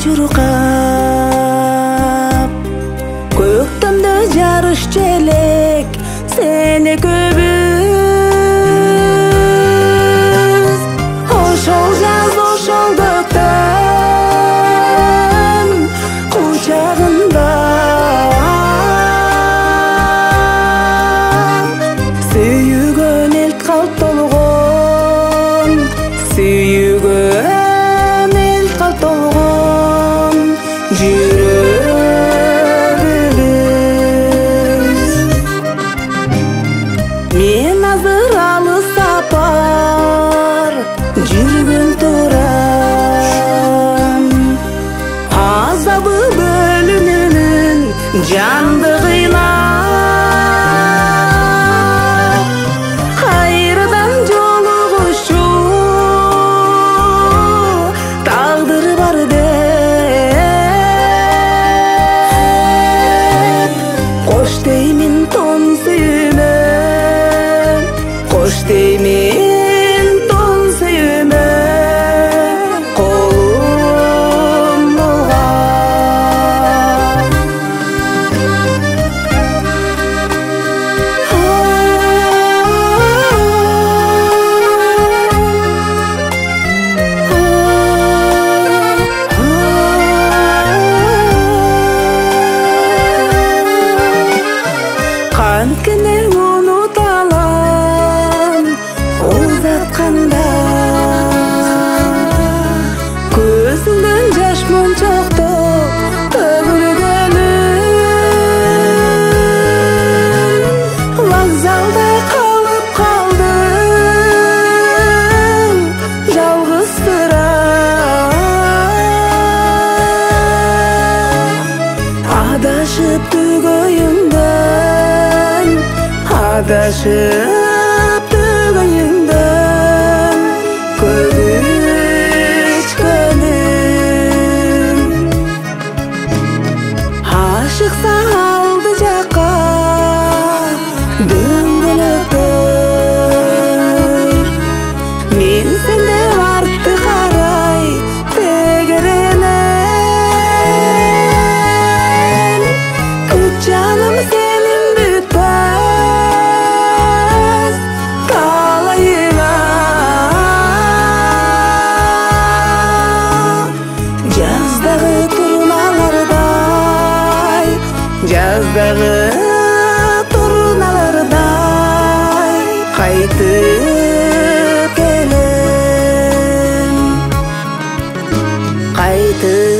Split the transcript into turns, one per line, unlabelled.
чуркап көктөмдө жарыш желек сени көбүз ошол жаз ошол көктөм кучагында сүйгөн эл калп толгон сүйгөн ел калп толгон жүрөгүбүз мен азыр алыс сапар жүргөн турам азабы бөлүнүүнүн жанды кыйлап кайрадан жолугушуу тагдыр бар деп кош деймин тон сүйүүмө кош деймин тон сүйүүмө колум болган канткене унуталам узатканда көзүңдөн жаш мончоктоп төгүлгөнүм вокзалда калып калдым жалгызсырап адашып түгөйүңдөн адашып түгөйүңдөн көп ичкөнүм ашыкса алды жакка дөңгөлөктөй мен сенде артты карай тегеренем күт жаным сенин бүтпөс талайыңа жаздагы турналардай жаздагы турналардай кайтып келем кайтып